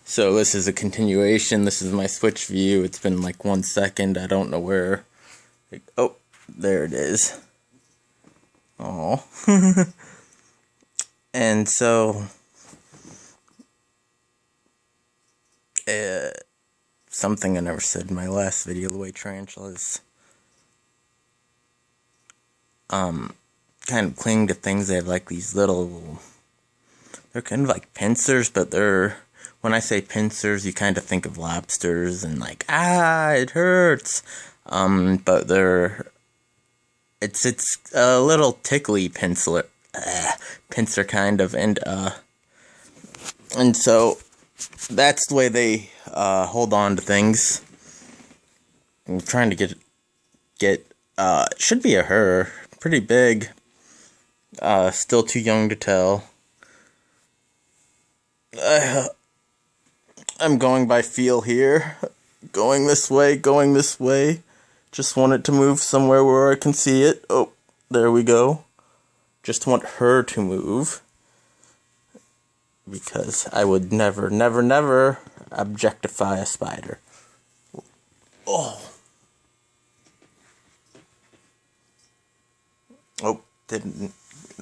So this is a continuation. This is my Switch view. It's been like 1 second. I don't know where. Oh, there it is. Oh. And so, something I never said in my last video, the way tarantulas kind of cling to things. They have like these little, they're kind of like pincers, but when I say pincers, you kind of think of lobsters and like, it hurts. But it's a little tickly pincer kind of, and so that's the way they hold on to things. I'm trying to get it should be a her, pretty big, still too young to tell. I'm going by feel here, going this way, just want it to move somewhere where I can see it. Oh, there we go. Just want her to move, because I would never, never, never objectify a spider. Oh, didn't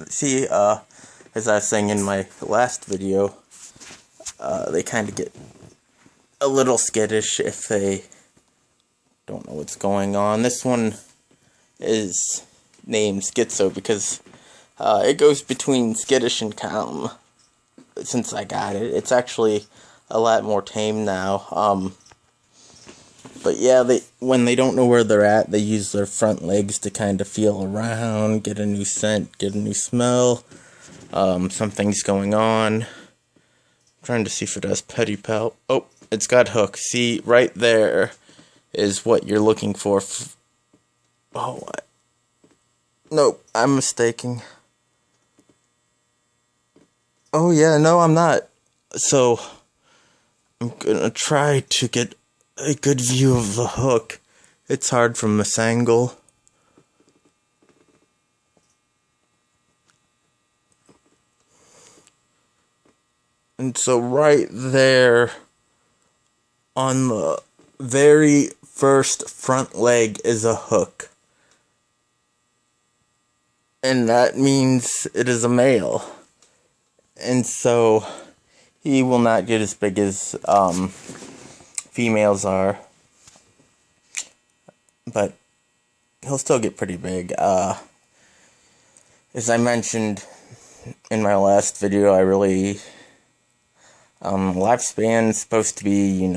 see, as I was saying in my last video, they kind of get a little skittish if they don't know what's going on. This one is named Schizo because it goes between skittish and calm. Since I got it, it's actually a lot more tame now. But yeah, when they don't know where they're at, they use their front legs to kind of feel around, get a new scent, get a new smell. Something's going on. I'm trying to see if it has pedipalp. Oh, it's got hook. See, right there is what you're looking for. Nope, I'm mistaken. Oh yeah, no, I'm not. So, I'm gonna try to get a good view of the hook. It's hard from this angle. And so right there, on the very first front leg, is a hook. And that means it is a male. And so, he will not get as big as females are. But he'll still get pretty big. As I mentioned in my last video, I really... lifespan is supposed to be,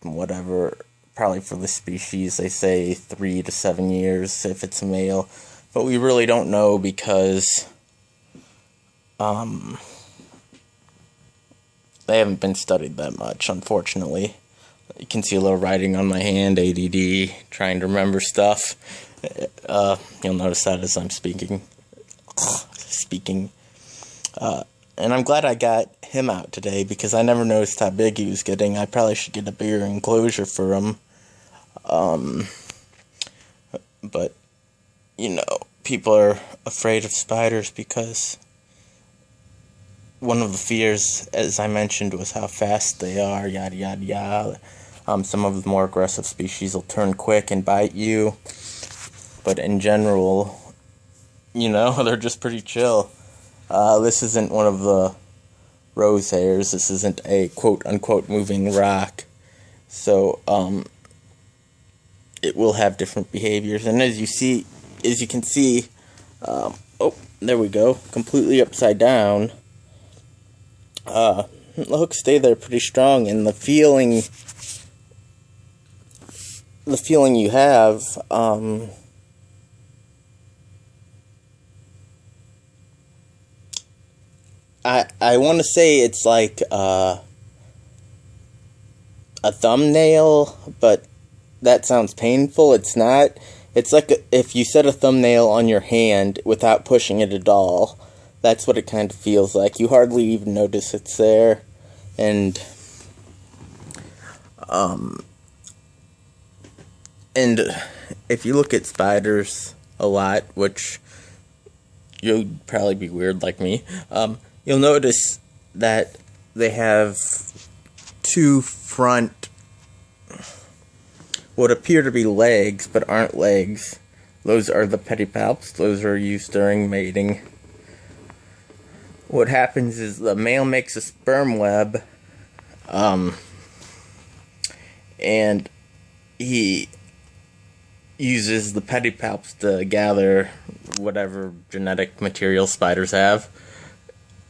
whatever, probably for the species, they say 3 to 7 years if it's a male. But we really don't know because they haven't been studied that much, unfortunately. You can see a little writing on my hand, ADD, trying to remember stuff. You'll notice that as I'm speaking. And I'm glad I got him out today, because I never noticed how big he was getting. I probably should get a bigger enclosure for him. But, people are afraid of spiders because one of the fears, as I mentioned, was how fast they are, yada, yada, yada. Some of the more aggressive species will turn quick and bite you. But in general, they're just pretty chill. This isn't one of the rose hairs. This isn't a quote-unquote moving rock. So, it will have different behaviors. And as you can see, there we go, completely upside down. The hooks stay there pretty strong, and the feeling you have, I want to say it's like a thumbnail, but that sounds painful. It's not. It's like if you set a thumbnail on your hand without pushing it at all. That's what it kind of feels like. You hardly even notice it's there. And if you look at spiders a lot, which you'll probably be weird like me, you'll notice that they have two front, what appear to be legs, but aren't legs. Those are the pedipalps. Those are used during mating. What happens is the male makes a sperm web, and he uses the pedipalps to gather whatever genetic material spiders have,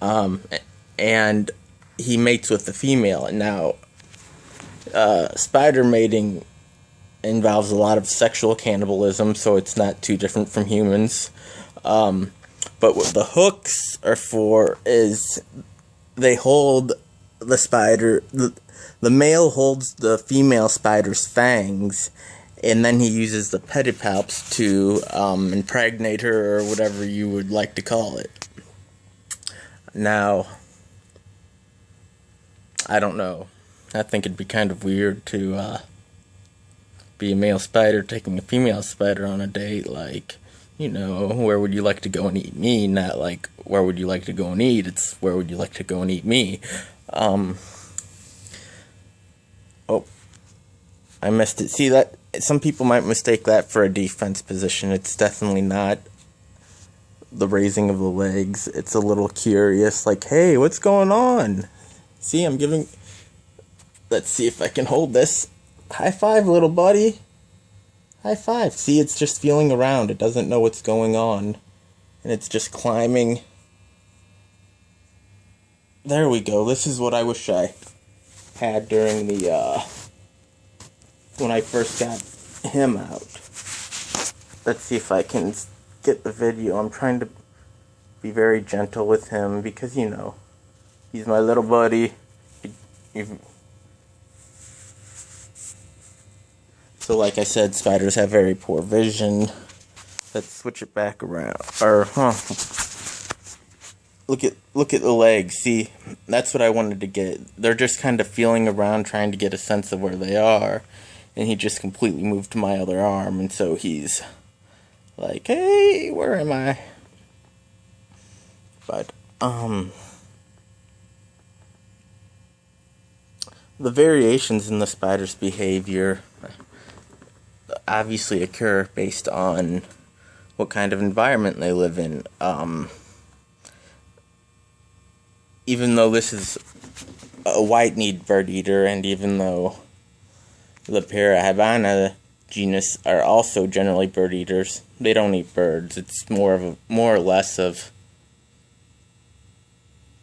and he mates with the female. Now, spider mating involves a lot of sexual cannibalism, so it's not too different from humans. But what the hooks are for is they hold the spider, the male holds the female spider's fangs, and then he uses the pedipalps to impregnate her, or whatever you would like to call it. Now, I don't know. I think it'd be kind of weird to be a male spider taking a female spider on a date, like, you know, where would you like to go and eat me? Not like, where would you like to go and eat? It's, where would you like to go and eat me? Oh, I missed it. See, that, some people might mistake that for a defense position. It's definitely not the raising of the legs. It's a little curious, like, hey, what's going on? See, I'm giving, let's see if I can hold this. High five, little buddy. High five. See, it's just feeling around. It doesn't know what's going on. And it's just climbing. There we go. This is what I wish I had during the, when I first got him out. Let's see if I can get the video. I'm trying to be very gentle with him because, you know, he's my little buddy. So, like I said, spiders have very poor vision. Let's switch it back around. Or, look at the legs. See, that's what I wanted to get. They're just kind of feeling around, trying to get a sense of where they are. And he just completely moved to my other arm, and so he's like, hey, where am I? But, the variations in the spider's behavior obviously occur based on what kind of environment they live in. Even though this is a white-kneed bird eater, and even though the Parahabana genus are also generally bird eaters, they don't eat birds. It's more or less of,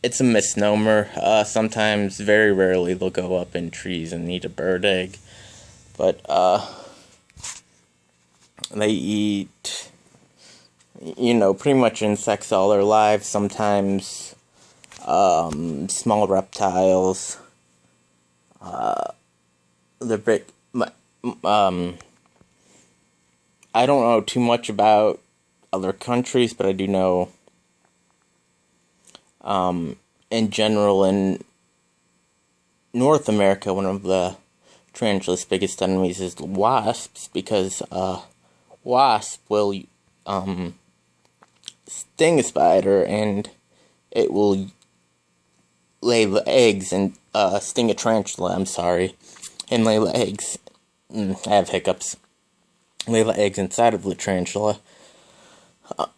it's a misnomer. Sometimes, very rarely, they'll go up in trees and eat a bird egg. But, they eat, you know, pretty much insects all their lives. Sometimes, small reptiles. They're big. I don't know too much about other countries, but I do know, in general, in North America, one of the tarantula's biggest enemies is wasps, because wasp will sting a spider, and it will lay the eggs and sting a tarantula, and lay the eggs. I have hiccups. Lay the eggs inside of the tarantula.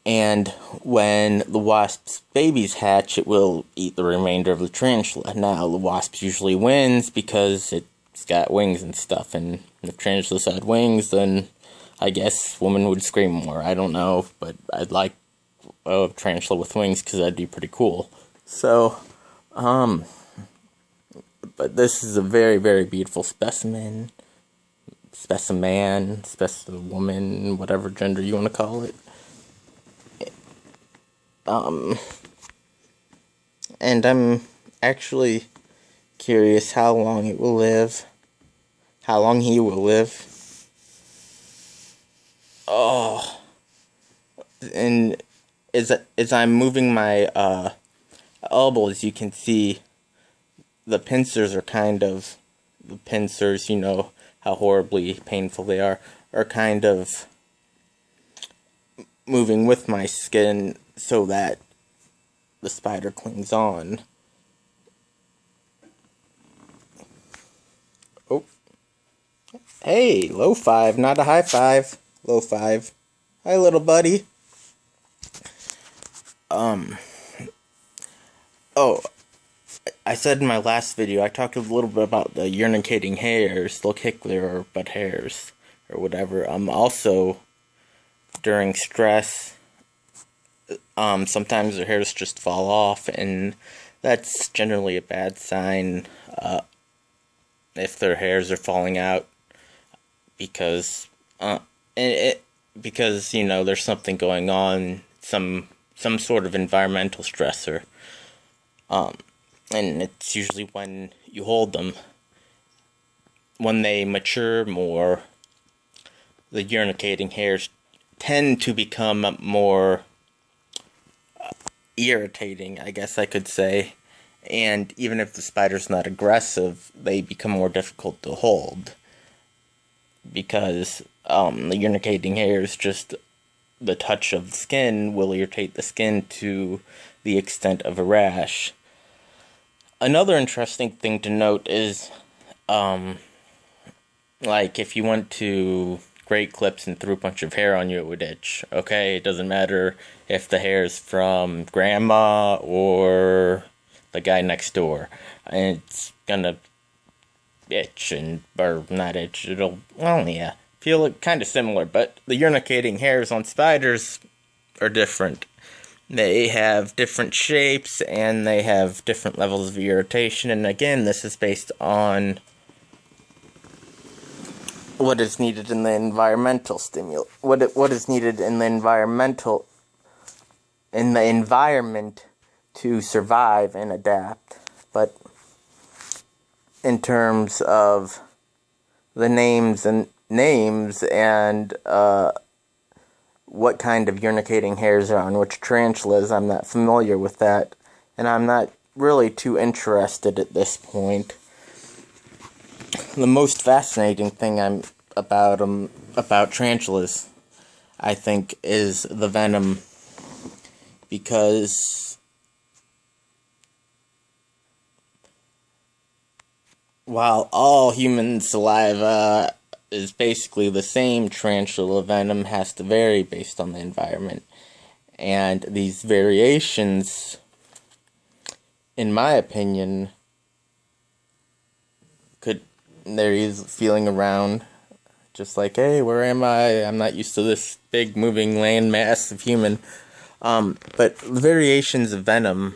And when the wasp's babies hatch, it will eat the remainder of the tarantula. Now, the wasp usually wins because it's got wings and stuff, and if tarantulas had wings, then I guess women would scream more. I don't know, but I'd like a tarantula with wings because that'd be pretty cool. So, but this is a very, very beautiful specimen, woman, whatever gender you want to call it. And I'm actually curious how long it will live, how long he will live. Oh, and as I'm moving my elbows, you can see the pincers are kind of, the pincers, you know how horribly painful they are kind of moving with my skin so that the spider clings on. Hey, low five, not a high five. Low five. Hi, little buddy. Oh, I said in my last video, I talked a little bit about the urinating hairs. They'll kick their butt hairs, or whatever. Also, during stress, sometimes their hairs just fall off, and that's generally a bad sign, if their hairs are falling out, because, because, there's something going on, some sort of environmental stressor. And it's usually when you hold them. When they mature more, the urinating hairs tend to become more irritating, I guess I could say. And even if the spider's not aggressive, they become more difficult to hold. Because the urinating hairs, just the touch of the skin will irritate the skin to the extent of a rash. Another interesting thing to note is, like, if you went to Great Clips and threw a bunch of hair on you, it would itch. Okay, it doesn't matter if the hair is from grandma or the guy next door. It's gonna itch, or not itch, it'll, well, yeah, feel kind of similar, but the urinating hairs on spiders are different. They have different shapes, and they have different levels of irritation, and again, this is based on what is needed in the environmental what is needed in the environment to survive and adapt. But in terms of the names and what kind of urinating hairs are on which tarantulas, I'm not familiar with that, and I'm not really too interested at this point. The most fascinating thing about tarantulas, I think, is the venom, because while all human saliva is basically the same, tarantula venom has to vary based on the environment. And these variations, in my opinion, they're feeling around, just like, hey, where am I? I'm not used to this big moving land mass of human. But the variations of venom,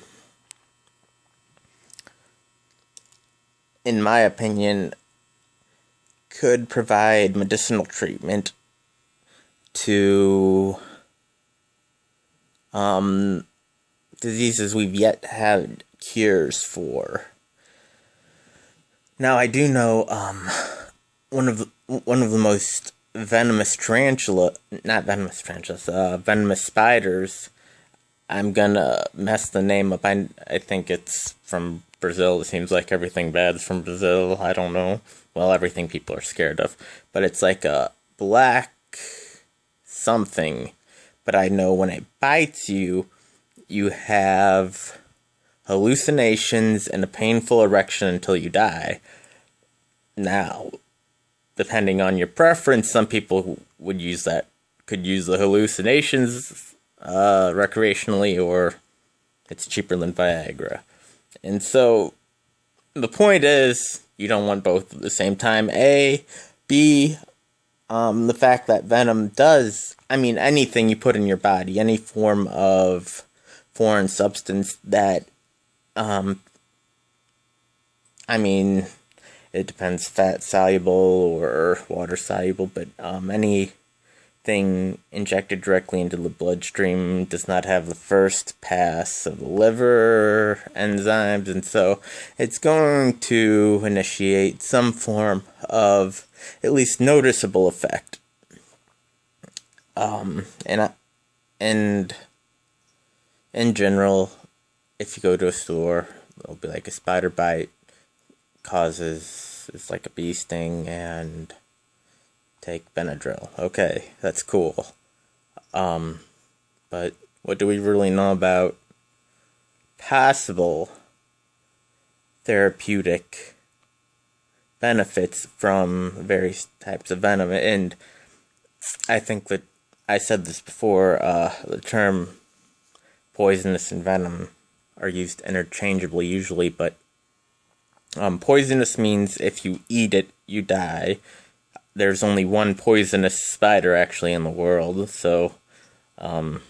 in my opinion, could provide medicinal treatment to diseases we've yet had cures for. Now, I do know one of the most venomous spiders. I'm gonna mess the name up. I think it's from Brazil. It seems like everything bad is from Brazil. I don't know. Well, everything people are scared of. But it's like a black something. But I know when it bites you, you have hallucinations and a painful erection until you die. Now, depending on your preference, some people could use the hallucinations recreationally, or it's cheaper than Viagra. And so, the point is, you don't want both at the same time. A. B. The fact that venom does, anything you put in your body, any form of foreign substance that, it depends, fat soluble or water soluble, but anything injected directly into the bloodstream does not have the first pass of the liver enzymes, and so it's going to initiate some form of at least noticeable effect. And in general, if you go to a store, there'll be like a spider bite it's like a bee sting, and take Benadryl. Okay, that's cool. But what do we really know about possible therapeutic benefits from various types of venom. And I think that I said this before, the term poisonous and venom are used interchangeably usually, but poisonous means if you eat it, you die. There's only one poisonous spider actually in the world, so, and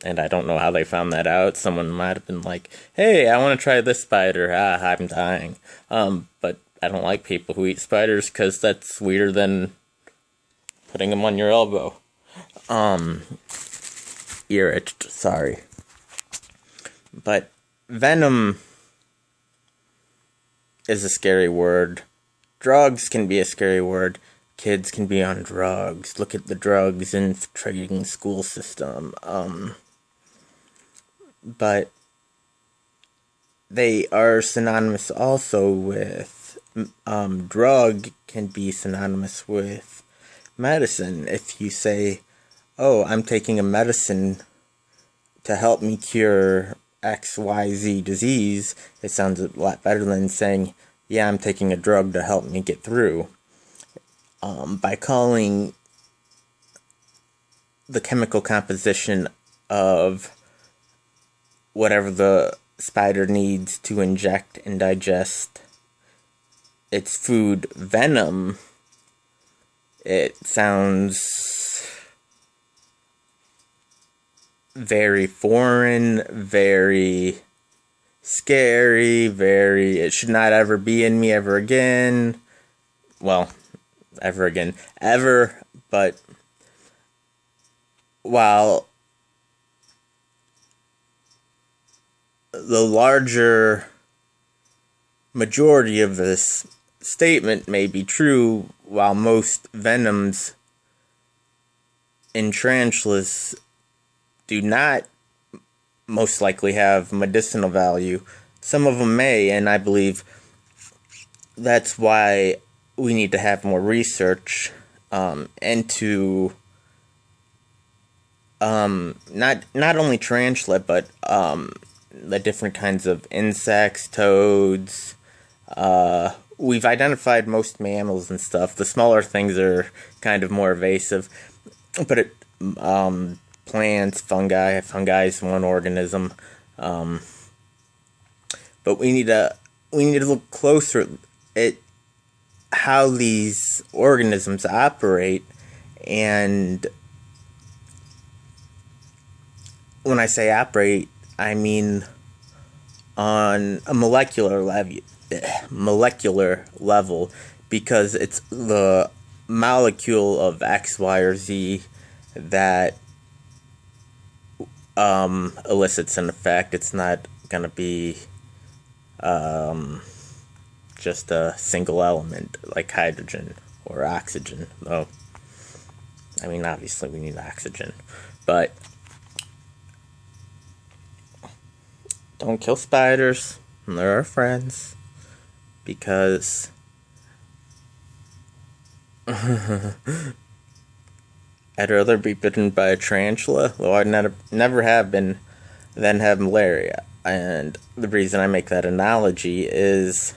I don't know how they found that out. Someone might have been like, hey, I want to try this spider, I'm dying. But I don't like people who eat spiders, because that's weirder than putting them on your elbow. Ear itched, sorry. But venom is a scary word. Drugs can be a scary word. Kids can be on drugs. Look at the drugs infiltrating the school system. But they are synonymous also with, drug can be synonymous with medicine. If you say, oh, I'm taking a medicine to help me cure XYZ disease, it sounds a lot better than saying, yeah, I'm taking a drug to help me get through. By calling the chemical composition of whatever the spider needs to inject and digest its food venom, it sounds very foreign, very scary, very, it should not ever be in me ever again. Well, ever again. Ever, but while the larger majority of this statement may be true, while most venoms in tarantulas do not most likely have medicinal value, some of them may, and I believe that's why we need to have more research into not only tarantula, but the different kinds of insects, toads. We've identified most mammals and stuff. The smaller things are kind of more evasive, but plants, fungi. Fungi is one organism. But we need to look closer at how these organisms operate, and when I say operate, I mean on a molecular level, because it's the molecule of X, Y, or Z that elicits an effect. It's not gonna be just a single element like hydrogen or oxygen, though. I mean, obviously we need oxygen, but don't kill spiders, and they're our friends, because I'd rather be bitten by a tarantula, though I never have been, than have malaria. And the reason I make that analogy is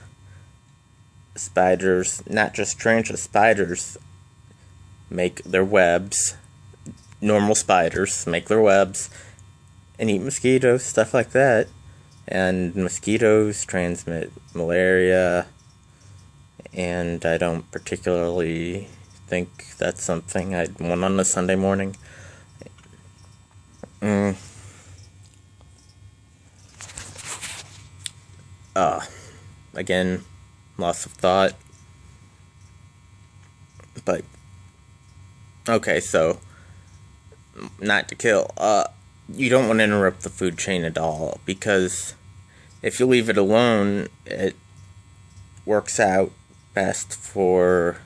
spiders, not just tarantula, spiders make their webs, normal spiders make their webs, and eat mosquitoes, stuff like that. And mosquitoes transmit malaria, and I don't particularly think that's something I'd want on a Sunday morning. Again, loss of thought. But, okay, so, not to kill, you don't want to interrupt the food chain at all, because if you leave it alone, it works out best for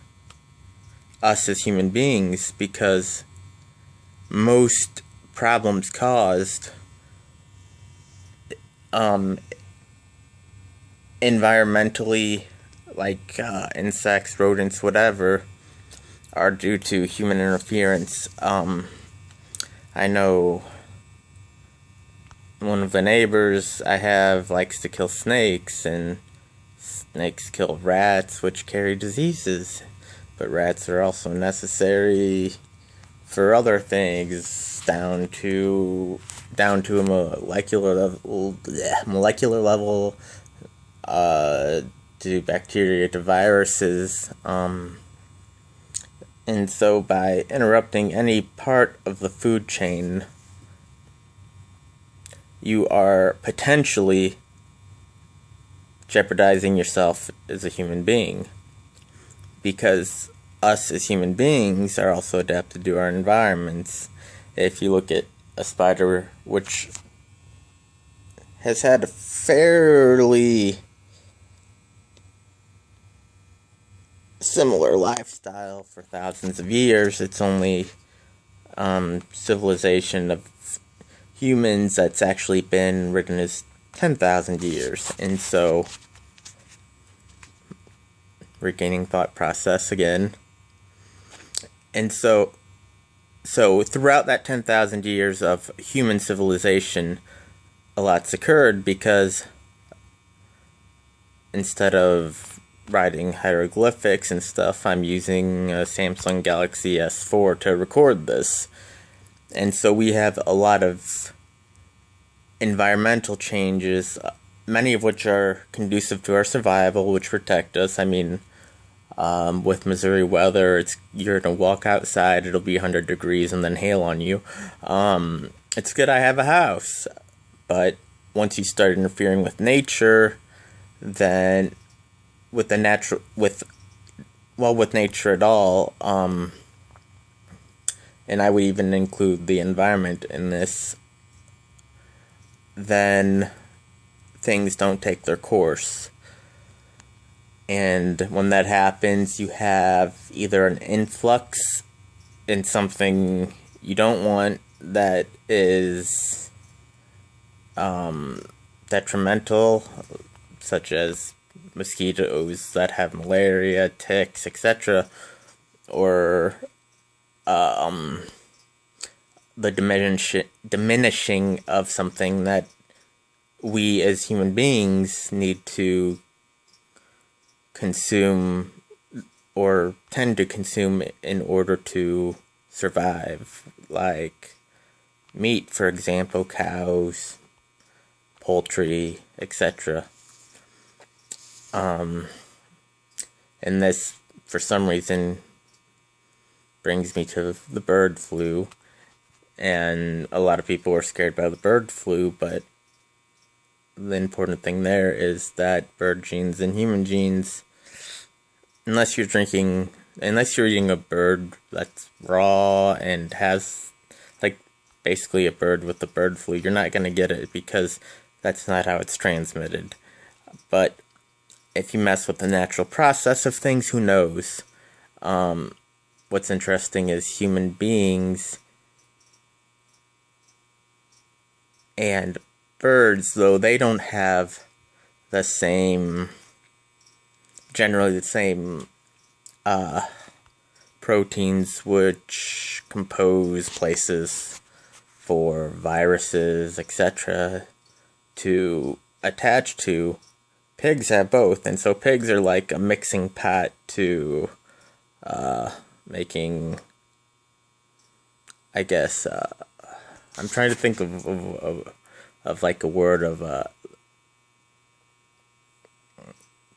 us as human beings, because most problems caused environmentally, like insects, rodents, whatever, are due to human interference. I know one of the neighbors I have likes to kill snakes, and Snakes kill rats, which carry diseases. But rats are also necessary for other things, down to a molecular level, to bacteria, to viruses, and so by interrupting any part of the food chain, you are potentially jeopardizing yourself as a human being, because us as human beings are also adapted to our environments. If you look at a spider, which has had a fairly similar lifestyle for thousands of years, it's only civilization of humans that's actually been written as 10,000 years. And so, regaining thought process again. And so throughout that 10,000 years of human civilization, a lot's occurred, because instead of writing hieroglyphics and stuff, I'm using a Samsung Galaxy S4 to record this. And so we have a lot of environmental changes, many of which are conducive to our survival, which protect us. I mean, with Missouri weather, you're gonna walk outside, it'll be 100 degrees and then hail on you. It's good I have a house, but once you start interfering with nature, then with nature at all, and I would even include the environment in this, then things don't take their course. And when that happens, you have either an influx in something you don't want that is detrimental, such as mosquitoes that have malaria, ticks, etc., or the diminishing of something that we as human beings need to consume or tend to consume in order to survive, like meat, for example, cows, poultry, etc. And this, for some reason, brings me to the bird flu. And a lot of people are scared by the bird flu, but the important thing there is that bird genes and human genes, unless you're eating a bird that's raw and has, like, basically a bird with the bird flu, you're not going to get it, because that's not how it's transmitted. But if you mess with the natural process of things, who knows? What's interesting is human beings and birds, though they don't have generally the same proteins which compose places for viruses, etc., to attach to. Pigs have both, and so pigs are like a mixing pot to making, I guess, I'm trying to think of like a word of,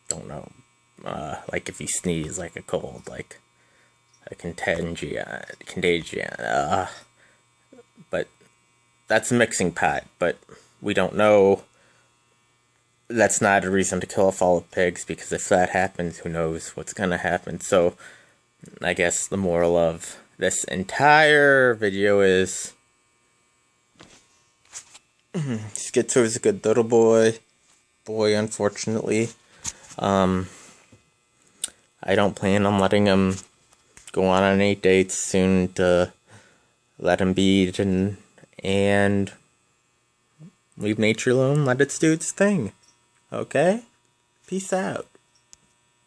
don't know, like if you sneeze, like a cold, like a contagion, but that's a mixing pot, but we don't know. That's not a reason to kill off all the pigs, because if that happens, who knows what's gonna happen. So, I guess the moral of this entire video is, Schizo is a good little boy, unfortunately. I don't plan on letting him go on any dates soon, to let him be eaten and leave nature alone, let it do its thing. Okay? Peace out.